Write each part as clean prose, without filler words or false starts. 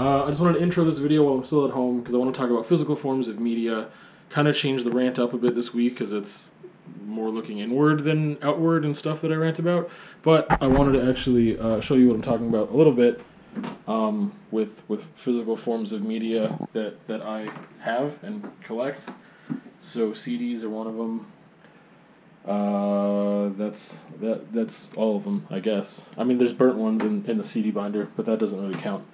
I just wanted to intro this video while I'm still at home because I want to talk about physical forms of media. Kind of change the rant up a bit this week because it's more looking inward than outward and stuff that I rant about. But I wanted to actually show you what I'm talking about a little bit with physical forms of media that I have and collect. So CDs are one of them. That's all of them, I guess. I mean, there's burnt ones in the CD binder, but that doesn't really count.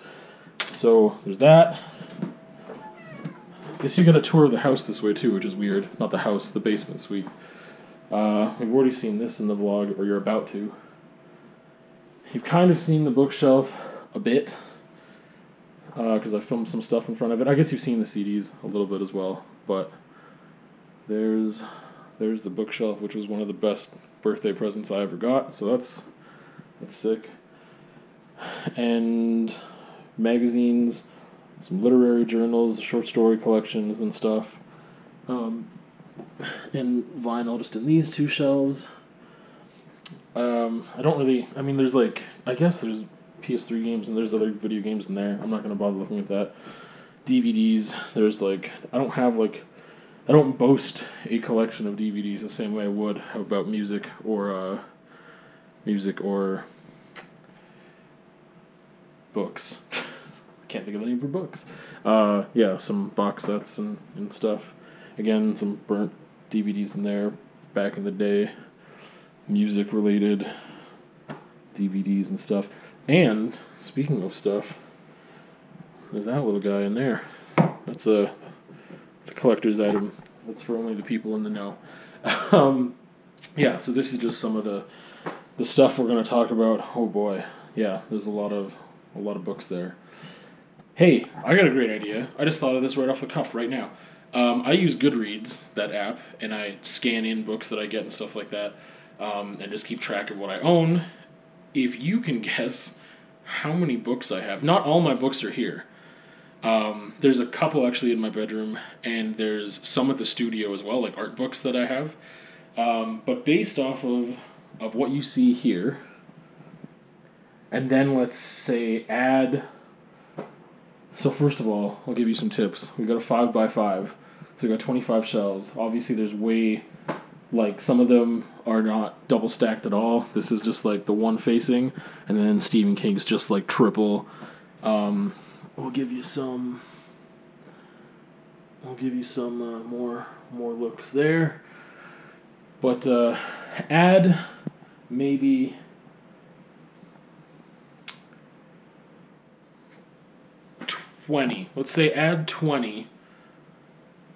So there's that. I guess you get a tour of the house this way too, which is weird. Not the house, the basement suite. We've already seen this in the vlog, or you're about to. You've kind of seen the bookshelf a bit, because I filmed some stuff in front of it. I guess you've seen the CDs a little bit as well, but there's the bookshelf, which was one of the best birthday presents I ever got, so that's sick. And magazines, some literary journals, short story collections and stuff. And vinyl just in these two shelves. There's I guess there's PS3 games and there's other video games in there. I'm not going to bother looking at that. DVDs, there's I don't boast a collection of DVDs the same way I would about music or books. I can't think of the name for books. Some box sets and stuff. Again, some burnt DVDs in there back in the day. Music related DVDs and stuff. And, speaking of stuff, there's that little guy in there. It's a collector's item. That's for only the people in the know. So this is just some of the stuff we're going to talk about. Oh boy. Yeah, there's a lot of books there. Hey, I got a great idea. I just thought of this right off the cuff right now. I use Goodreads, that app, and I scan in books that I get and stuff like that, and just keep track of what I own. If you can guess how many books I have, not all my books are here. There's a couple actually in my bedroom, and there's some at the studio as well, like art books that I have. But based off of what you see here, and then let's say add... So first of all, I'll give you some tips. We've got a 5x5, so we've got 25 shelves. Obviously there's some of them are not double stacked at all. This is just like the one facing, and then Stephen King's just like triple. We'll give you some more looks there. But add maybe 20. Let's say add 20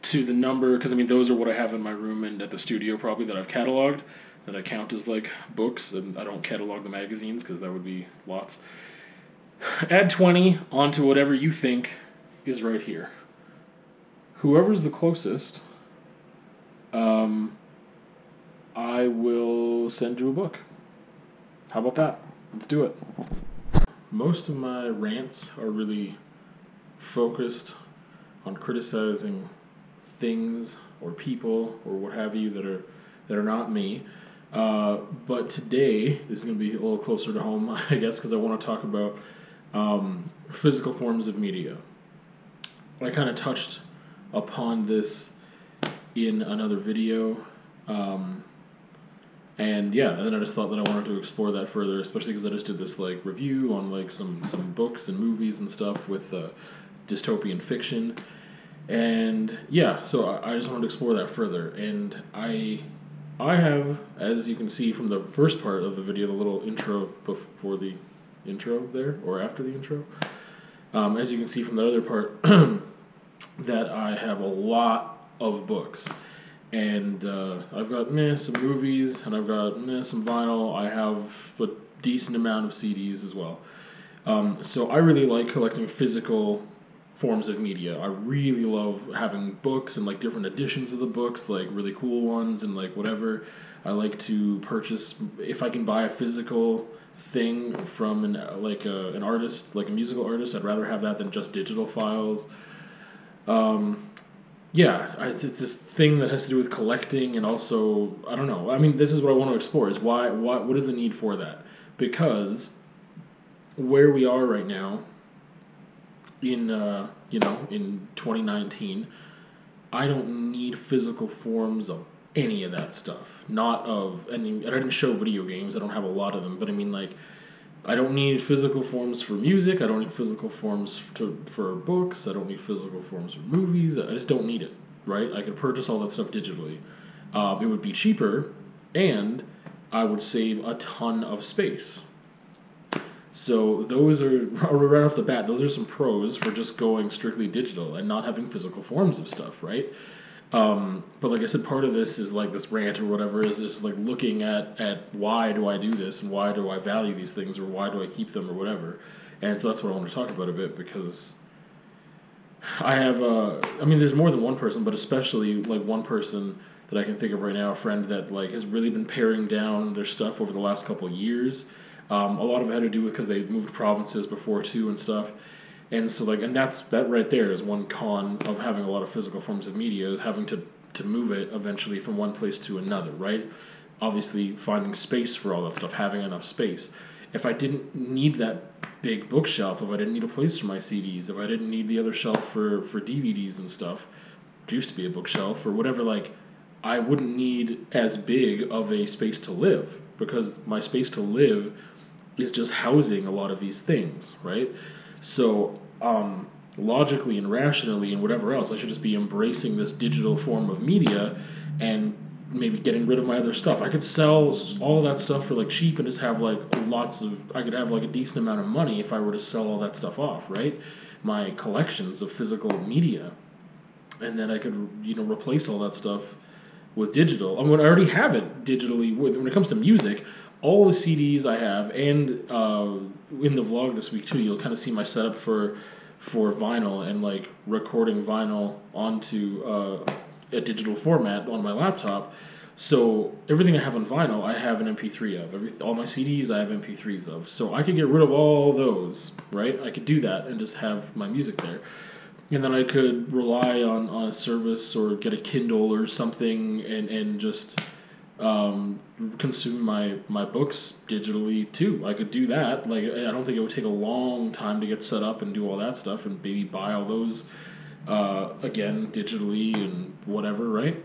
to the number, because those are what I have in my room and at the studio probably that I've cataloged, that I count as like books, and I don't catalog the magazines because that would be lots. Add 20 onto whatever you think is right here. Whoever's the closest, I will send you a book. How about that? Let's do it. Most of my rants are really focused on criticizing things or people or what have you that are not me. But today this is going to be a little closer to home, I guess, because I want to talk about physical forms of media. I kind of touched upon this in another video, and then I just thought that I wanted to explore that further, especially because I just did this review on some books and movies and stuff with dystopian fiction, and so I just wanted to explore that further. And I have, as you can see from the first part of the video, the little intro before the intro there, or after the intro, as you can see from the other part, that I have a lot of books, and I've got some movies, and I've got some vinyl. I have a decent amount of CDs as well. So I really like collecting physical forms of media. I really love having books and different editions of the books, really cool ones and whatever. I like to purchase, if I can buy a physical thing from an artist, like a musical artist, I'd rather have that than just digital files. It's this thing that has to do with collecting, and also, I don't know. This is what I want to explore, is what is the need for that? Because where we are right now, in 2019, I don't need physical forms of any of that stuff. Not of, I mean, I didn't show video games. I don't have a lot of them, but I mean, like, I don't need physical forms for music. I don't need physical forms for books. I don't need physical forms for movies. I just don't need it, right? I could purchase all that stuff digitally. It would be cheaper, and I would save a ton of space. So those are, right off the bat, those are some pros for just going strictly digital and not having physical forms of stuff, right? But like I said, part of this is like this rant or whatever is just like looking at why do I do this and why do I value these things or why do I keep them or whatever. And so that's what I want to talk about a bit, because I have, I mean, there's more than one person, but especially like one person that I can think of right now, a friend that like has really been paring down their stuff over the last couple of years. A lot of it had to do with because they moved provinces before too and stuff. And so like, and that right there is one con of having a lot of physical forms of media, is having to move it eventually from one place to another, right? Obviously finding space for all that stuff, having enough space. If I didn't need that big bookshelf, if I didn't need a place for my CDs, if I didn't need the other shelf for DVDs and stuff, it used to be a bookshelf or whatever, like, I wouldn't need as big of a space to live, because my space to live is just housing a lot of these things, right? So, logically and rationally and whatever else, I should just be embracing this digital form of media and maybe getting rid of my other stuff. I could sell all that stuff for like cheap and just have like I could have like a decent amount of money if I were to sell all that stuff off, right? My collections of physical media. And then I could, replace all that stuff with digital. I mean, I already have it digitally when it comes to music. All the CDs I have, and in the vlog this week too, you'll kind of see my setup for vinyl and like recording vinyl onto a digital format on my laptop. So everything I have on vinyl, I have an MP3 of. All my CDs, I have MP3s of. So I could get rid of all those, right? I could do that and just have my music there. And then I could rely on a service or get a Kindle or something and just consume my books digitally too. I could do that. Like, I don't think it would take a long time to get set up and do all that stuff and maybe buy all those again digitally and whatever, right?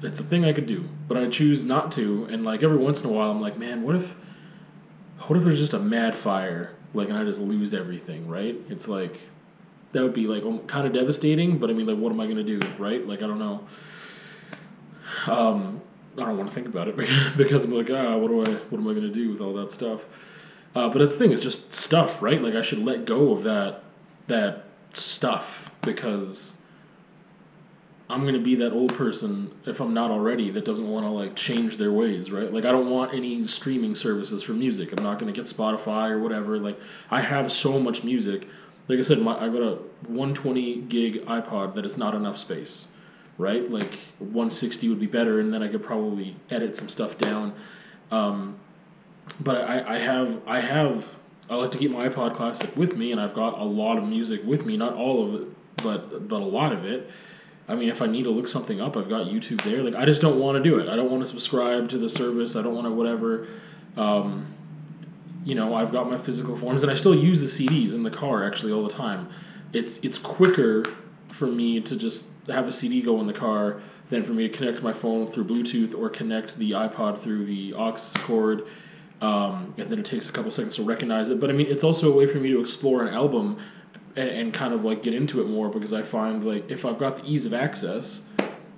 It's a thing I could do, but I choose not to. And like every once in a while, I'm like, man, what if there's just a mad fire, like, and I just lose everything, right? It's like, that would be like kind of devastating. But I mean, like, what am I gonna do, right? Like, I don't know. I don't want to think about it because I'm like, what am I going to do with all that stuff? But the thing is just stuff, right? Like, I should let go of that stuff, because I'm going to be that old person, if I'm not already, that doesn't want to like change their ways, right? Like, I don't want any streaming services for music. I'm not going to get Spotify or whatever. Like, I have so much music. Like I said, I got a 120 gig iPod that is not enough space. Right, like 160 would be better, and then I could probably edit some stuff down. But I like to keep my iPod Classic with me, and I've got a lot of music with me. Not all of it, but a lot of it. I mean, if I need to look something up, I've got YouTube there. Like, I just don't want to do it. I don't want to subscribe to the service. I don't want to whatever. I've got my physical forms, and I still use the CDs in the car actually all the time. It's quicker for me to just have a CD go in the car than for me to connect my phone through Bluetooth or connect the iPod through the aux cord, and then it takes a couple seconds to recognize it. But I mean, it's also a way for me to explore an album and kind of like get into it more, because I find like if I've got the ease of access,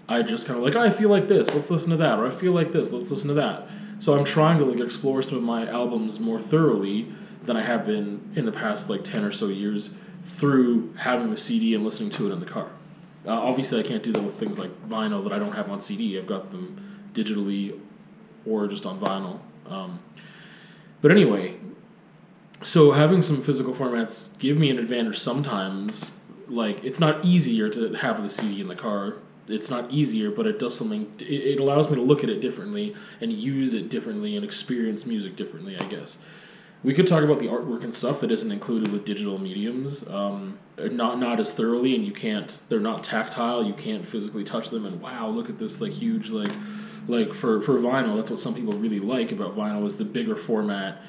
I just kind of like, I feel like this, let's listen to that, or I feel like this, let's listen to that. So I'm trying to like explore some of my albums more thoroughly than I have been in the past like 10 or so years through having the CD and listening to it in the car. Obviously, I can't do that with things like vinyl that I don't have on CD. I've got them digitally or just on vinyl. But anyway, so having some physical formats give me an advantage sometimes. Like, it's not easier to have the CD in the car. It's not easier, but it does something. It allows me to look at it differently and use it differently and experience music differently, I guess. We could talk about the artwork and stuff that isn't included with digital mediums, not as thoroughly, and they're not tactile, you can't physically touch them, and wow, look at this like huge, like for vinyl, that's what some people really like about vinyl, is the bigger format,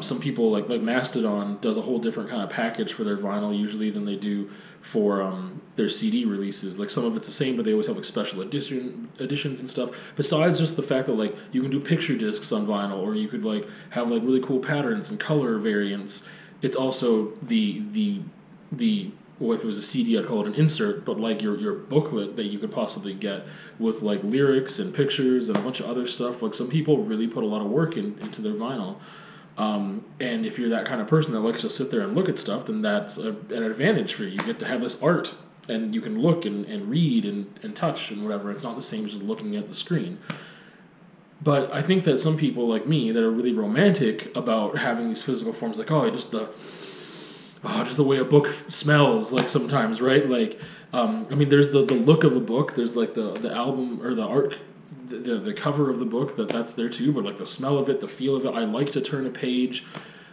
Some people like Mastodon does a whole different kind of package for their vinyl usually than they do for their CD releases. Like some of it's the same, but they always have like special editions and stuff. Besides just the fact that like you can do picture discs on vinyl, or you could like have like really cool patterns and color variants. It's also the well, if it was a CD, I'd call it an insert, but like your booklet that you could possibly get with like lyrics and pictures and a bunch of other stuff. Like some people really put a lot of work into their vinyl. And if you're that kind of person that likes to sit there and look at stuff, then that's an advantage for you. You get to have this art, and you can look and read and touch and whatever. It's not the same as just looking at the screen. But I think that some people like me that are really romantic about having these physical forms, like, just the way a book smells, like sometimes, right? Like, I mean, there's the look of a book. There's like the album or the art, the cover of the book, that's there too. But like the smell of it, the feel of it. I like to turn a page.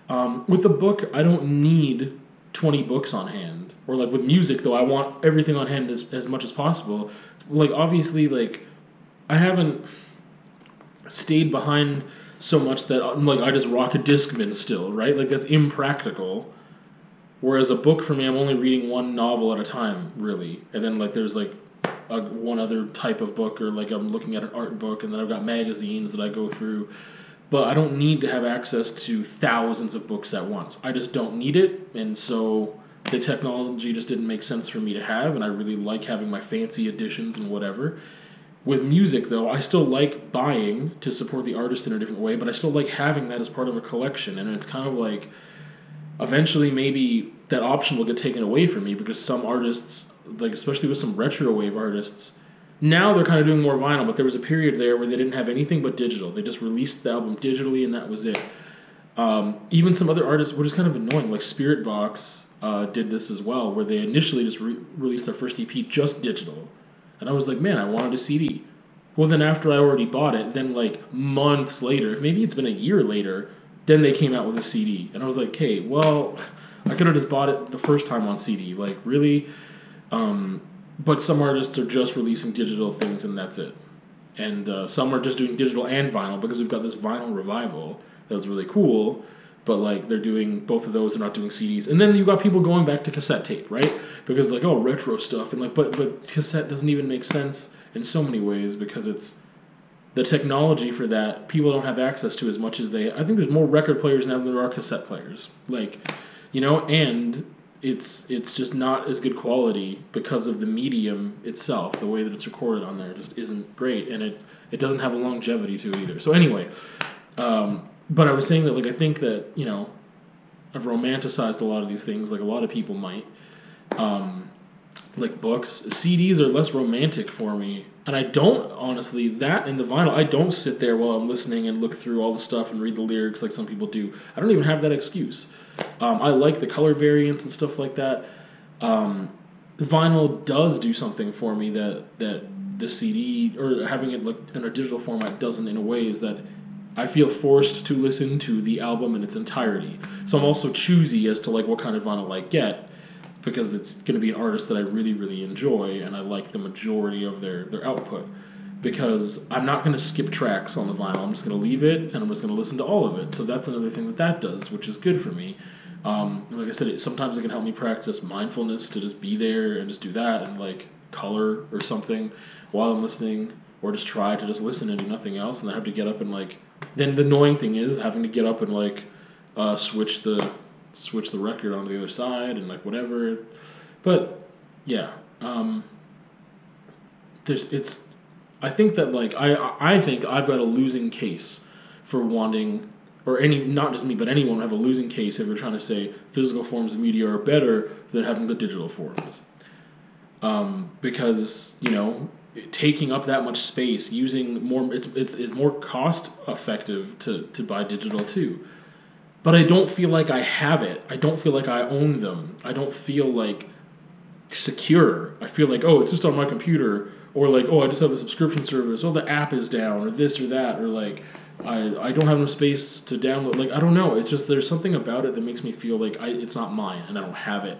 With a book, I don't need 20 books on hand. Or like with music, though, I want everything on hand as much as possible. Like obviously, like I haven't stayed behind so much that like I just rock a Discman still, right? Like that's impractical. Whereas a book for me, I'm only reading one novel at a time, really. And then like there's like one other type of book, or like I'm looking at an art book, and then I've got magazines that I go through. But I don't need to have access to thousands of books at once. I just don't need it, and so the technology just didn't make sense for me to have, and I really like having my fancy editions and whatever. With music, though, I still like buying to support the artist in a different way, but I still like having that as part of a collection, and it's kind of like eventually maybe that option will get taken away from me, because some artists, like especially with some retro wave artists, now they're kind of doing more vinyl, but there was a period there where they didn't have anything but digital. They just released the album digitally, and that was it. Even some other artists, which is kind of annoying, like Spirit Box did this as well, where they initially just released their first EP just digital. And I was like, man, I wanted a CD. Well, then after I already bought it, then like months later, if maybe it's been a year later, then they came out with a CD. And I was like, hey, well, I could have just bought it the first time on CD. Like, really? But some artists are just releasing digital things, and that's it. And some are just doing digital and vinyl, because we've got this vinyl revival that's really cool. But like they're doing both of those, they're not doing CDs. And then you've got people going back to cassette tape, right? Because like, oh, retro stuff, and like, but cassette doesn't even make sense in so many ways, because it's the technology for that people don't have access to as much as they. I think there's more record players now than there are cassette players. Like, and it's just not as good quality because of the medium itself. The way that it's recorded on there just isn't great, and it doesn't have a longevity to it either. So anyway, but I was saying that like I think that I've romanticized a lot of these things, like a lot of people might. Like books, CDs are less romantic for me, and I don't honestly that in the vinyl. I don't sit there while I'm listening and look through all the stuff and read the lyrics like some people do. I don't even have that excuse. I like the color variants and stuff like that. Vinyl does do something for me that the CD or having it like in a digital format doesn't, in a way, is that I feel forced to listen to the album in its entirety. So I'm also choosy as to like what kind of vinyl I get, because it's going to be an artist that I really, really enjoy, and I like the majority of their output. Because I'm not going to skip tracks on the vinyl. I'm just going to leave it, and I'm just going to listen to all of it. So that's another thing that does, which is good for me. Like I said, sometimes it can help me practice mindfulness, to just be there and just do that, and like color or something while I'm listening, or just try to just listen and do nothing else, and I have to get up and like. Then the annoying thing is having to get up and like switch the record on the other side and like whatever. But yeah, I think that like I think I've got a losing case for wanting, or not just me, but anyone would have a losing case if you're trying to say physical forms of media are better than having the digital forms. Because taking up that much space, using more, it's more cost effective to buy digital too. But I don't feel like I have it. I don't feel like I own them. I don't feel like secure. I feel like, oh, it's just on my computer, or like, oh, I just have a subscription service. Oh, the app is down, or this or that, or like I don't have enough space to download. Like, I don't know. It's just there's something about it that makes me feel like it's not mine, and I don't have it.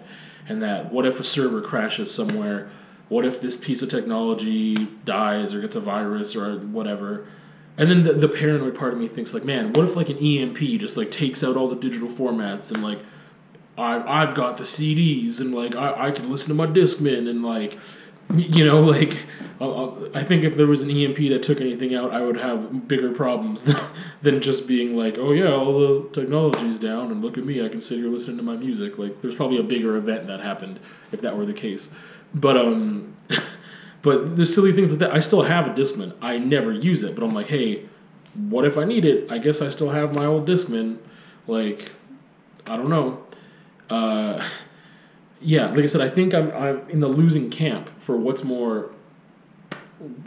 And that what if a server crashes somewhere? What if this piece of technology dies or gets a virus or whatever? And then the paranoid part of me thinks like, man, what if like an EMP just like takes out all the digital formats and like I've got the CDs and like I can listen to my Discman and like, you know, like I think if there was an EMP that took anything out, I would have bigger problems than just being like, oh yeah, all the technology's down and look at me, I can sit here listening to my music. Like there's probably a bigger event that happened if that were the case. But but the silly things like that, I still have a Discman. I never use it, but I'm like, hey, what if I need it? I guess I still have my old Discman. Like, I don't know. Yeah, like I said, I think I'm in the losing camp for what's more,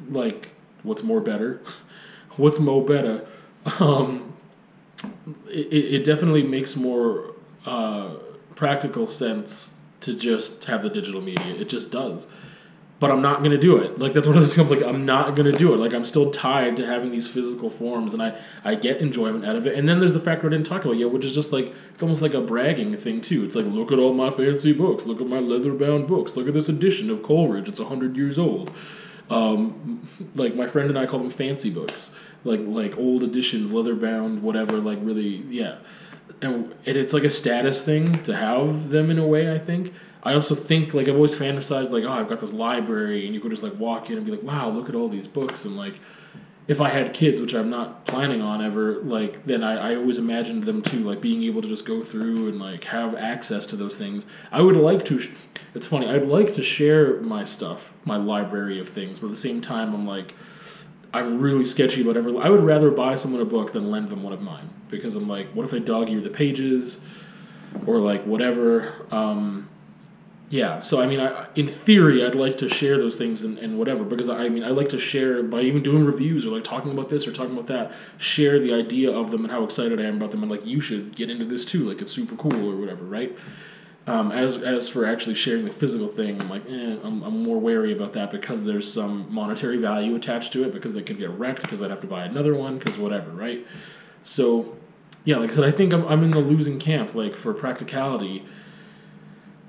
like, what's more better, what's mo better. It definitely makes more practical sense to just have the digital media. It just does. But I'm not going to do it. Like, that's one of those things, like, I'm not going to do it. Like, I'm still tied to having these physical forms, and I get enjoyment out of it. And then there's the factor I didn't talk about yet, which is just, like, it's almost like a bragging thing, too. It's like, look at all my fancy books. Look at my leather-bound books. Look at this edition of Coleridge. It's 100 years old. Like, my friend and I call them fancy books. Like old editions, leather-bound, whatever, like, really, yeah. And it's like a status thing to have them in a way, I think. I also think, like, I've always fantasized, like, oh, I've got this library, and you could just, like, walk in and be like, wow, look at all these books, and, like, if I had kids, which I'm not planning on ever, like, then I always imagined them, too, like, being able to just go through and, like, have access to those things. I would like to, it's funny, I'd like to share my stuff, my library of things, but at the same time, I'm, like, I'm really sketchy about I would rather buy someone a book than lend them one of mine, because I'm, like, what if they dog-ear the pages, or, like, whatever, yeah, so I mean, in theory, I'd like to share those things and whatever, because I mean, I like to share by even doing reviews or like talking about this or talking about that, share the idea of them and how excited I am about them, and like, you should get into this too, like, it's super cool or whatever, right? As for actually sharing the physical thing, I'm like, I'm more wary about that because there's some monetary value attached to it, because they could get wrecked, because I'd have to buy another one, because whatever, right? So, yeah, like I said, I think I'm in the losing camp, like, for practicality.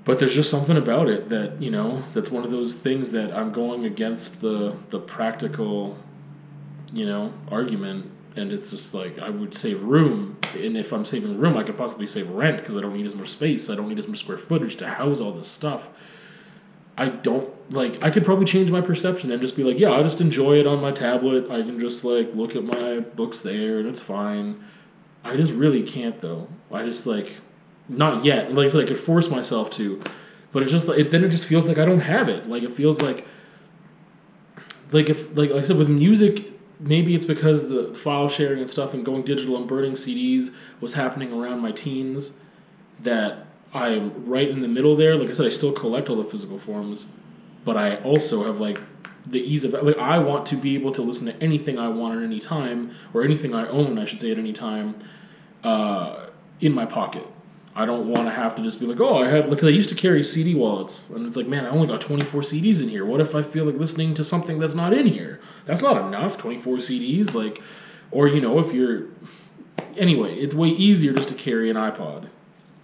But there's just something about it that, you know, that's one of those things that I'm going against the practical, you know, argument. And it's just like, I would save room. And if I'm saving room, I could possibly save rent because I don't need as much space. I don't need as much square footage to house all this stuff. I don't, like, I could probably change my perception and just be like, yeah, I'll just enjoy it on my tablet. I can just, like, look at my books there and it's fine. I just really can't, though. I just, like... Not yet. Like I said, I could force myself to, but it's just like then it just feels like I don't have it. Like it feels like if like I said with music, maybe it's because the file sharing and stuff and going digital and burning CDs was happening around my teens that I'm right in the middle there. Like I said, I still collect all the physical forms, but I also have like the ease of like I want to be able to listen to anything I want at any time, or anything I own, I should say, at any time, in my pocket. I don't want to have to just be like, oh, I had, like, I used to carry CD wallets, and it's like, man, I only got 24 CDs in here. What if I feel like listening to something that's not in here? That's not enough, 24 CDs, like, or, you know, if you're, anyway, it's way easier just to carry an iPod.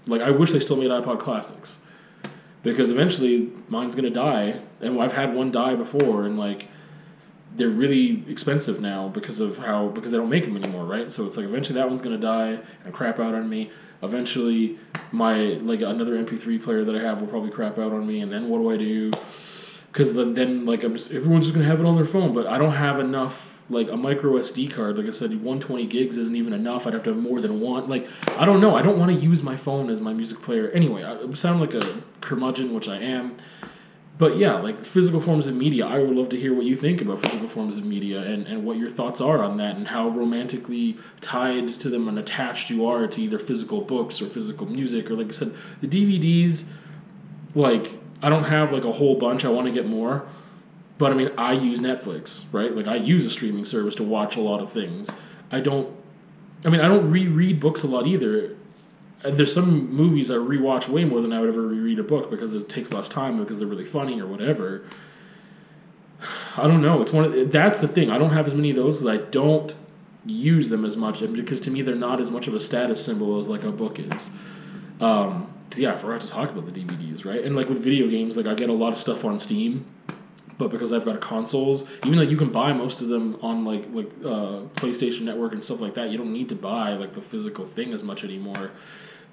Like, I wish they still made iPod Classics, because eventually mine's going to die, and I've had one die before, and, like, they're really expensive now because they don't make them anymore, right? So it's like, eventually that one's going to die and crap out on me. Eventually, my, like, another MP3 player that I have will probably crap out on me, and then what do I do? Because then like, everyone's just going to have it on their phone, but I don't have enough, like, a micro SD card. Like I said, 120 gigs isn't even enough. I'd have to have more than one. Like, I don't know. I don't want to use my phone as my music player. Anyway, I sound like a curmudgeon, which I am. But yeah, like, physical forms of media, I would love to hear what you think about physical forms of media and what your thoughts are on that and how romantically tied to them and attached you are to either physical books or physical music. Or, like I said, the DVDs, like, I don't have, like, a whole bunch. I want to get more. But, I mean, I use Netflix, right? Like, I use a streaming service to watch a lot of things. I don't reread books a lot either. There's some movies I rewatch way more than I would ever reread a book because it takes less time, because they're really funny or whatever. I don't know. That's the thing. I don't have as many of those because I don't use them as much, because to me they're not as much of a status symbol as, like, a book is. So yeah, I forgot to talk about the DVDs, right? And, like, with video games, like, I get a lot of stuff on Steam, But because I've got consoles, even though you can buy most of them on like PlayStation Network and stuff like that, you don't need to buy like the physical thing as much anymore.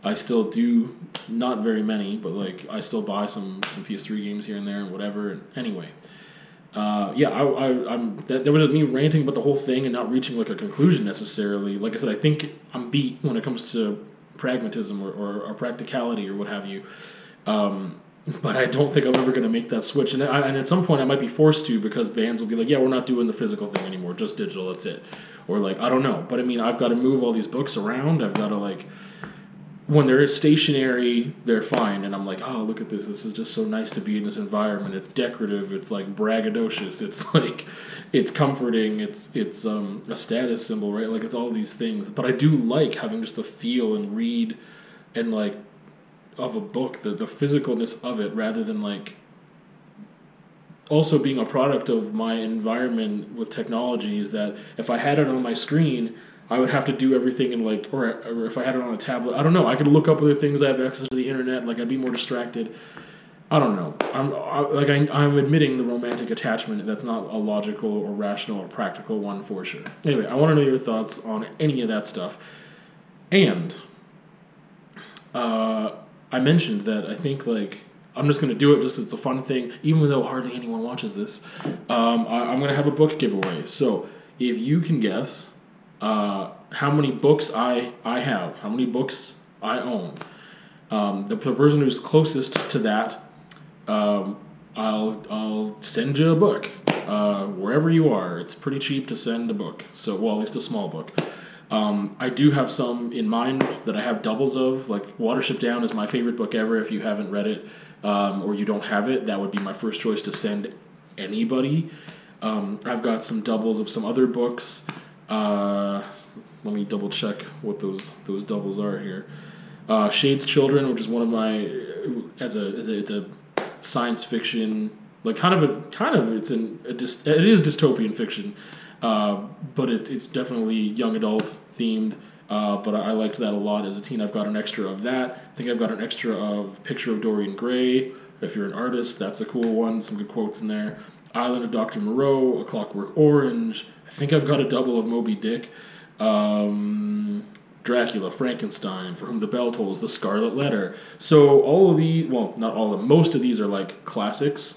I still do, not very many, but like I still buy some PS3 games here and there and whatever. And anyway, I'm that was just me ranting about the whole thing and not reaching like a conclusion necessarily. Like I said, I think I'm beat when it comes to pragmatism or practicality or what have you. But I don't think I'm ever going to make that switch. And at some point I might be forced to, because bands will be like, yeah, we're not doing the physical thing anymore, just digital, that's it. Or like, I don't know. But I mean, I've got to move all these books around. I've got to like, when they're stationary, they're fine. And I'm like, oh, look at this. This is just so nice to be in this environment. It's decorative. It's like braggadocious. It's like, it's comforting. It's a status symbol, right? Like it's all these things. But I do like having just the feel and read and like, of a book, the physicalness of it, rather than like also being a product of my environment with technologies, that if I had it on my screen, I would have to do everything in like, or if I had it on a tablet, I don't know, I could look up other things, I have access to the internet, like I'd be more distracted. I don't know. I'm admitting the romantic attachment. That's not a logical or rational or practical one for sure. Anyway, I want to know your thoughts on any of that stuff. And I mentioned that I think like I'm just going to do it just because it's a fun thing, even though hardly anyone watches this. I'm going to have a book giveaway. So if you can guess how many books I have, how many books I own, the person who's closest to that, I'll send you a book wherever you are. It's pretty cheap to send a book. So, well, at least a small book. I do have some in mind that I have doubles of, like Watership Down is my favorite book ever. If you haven't read it, or you don't have it, that would be my first choice to send anybody. I've got some doubles of some other books. Let me double check what those doubles are here. Shade's Children, which is one of my, it's a science fiction, like it is dystopian fiction. But it's definitely young adult themed, but I liked that a lot as a teen. I've got an extra of that. I think I've got an extra of Picture of Dorian Gray. If you're an artist, that's a cool one. Some good quotes in there. Island of Dr. Moreau, A Clockwork Orange. I think I've got a double of Moby Dick. Dracula, Frankenstein, For Whom the Bell Tolls, The Scarlet Letter. So all of these, well, not all of them, most of these are like classics.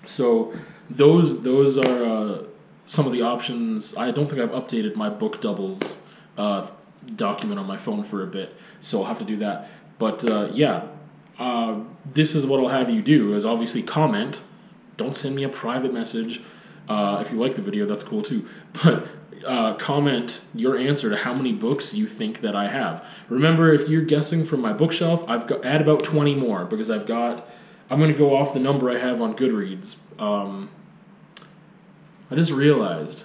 So those are some of the options. I don't think I've updated my book doubles document on my phone for a bit, so I'll have to do that. But this is what I'll have you do, is obviously comment. Don't send me a private message. If you like the video, that's cool too. But comment your answer to how many books you think that I have. Remember, if you're guessing from my bookshelf, add about 20 more, because I'm going to go off the number I have on Goodreads. I just realized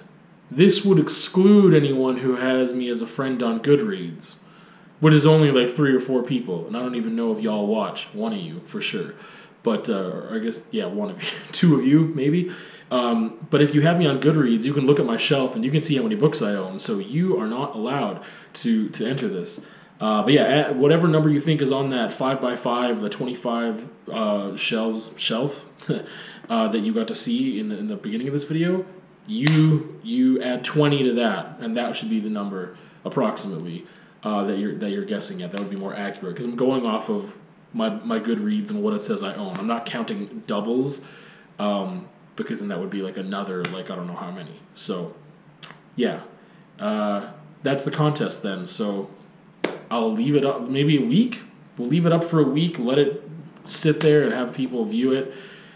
this would exclude anyone who has me as a friend on Goodreads, which is only like 3 or 4 people, and I don't even know if y'all watch. One of you, for sure. But I guess, yeah, one of you. 2 of you, maybe. But if you have me on Goodreads, you can look at my shelf and you can see how many books I own. So you are not allowed to enter this. But yeah, whatever number you think is on that 5x5, the 25 shelf that you got to see in the beginning of this video, you add 20 to that, and that should be the number approximately that you're guessing at. That would be more accurate, because I'm going off of my Goodreads and what it says I own. I'm not counting doubles, because then that would be like another, like, I don't know how many. So yeah, that's the contest then. So I'll leave it up maybe a week. We'll leave it up for a week, let it sit there and have people view it,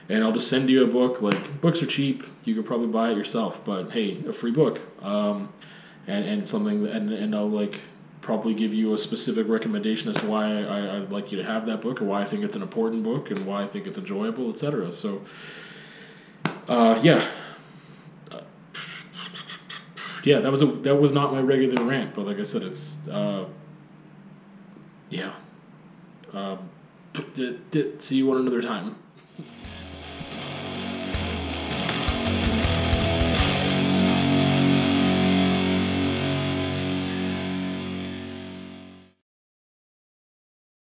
and I'll just send you a book. Like, books are cheap, you could probably buy it yourself, but hey, a free book, and something, and I'll like probably give you a specific recommendation as to why I'd like you to have that book, or why I think it's an important book, and why I think it's enjoyable, etc. So yeah, that was not my regular rant, but like I said, it's yeah. See you one another time.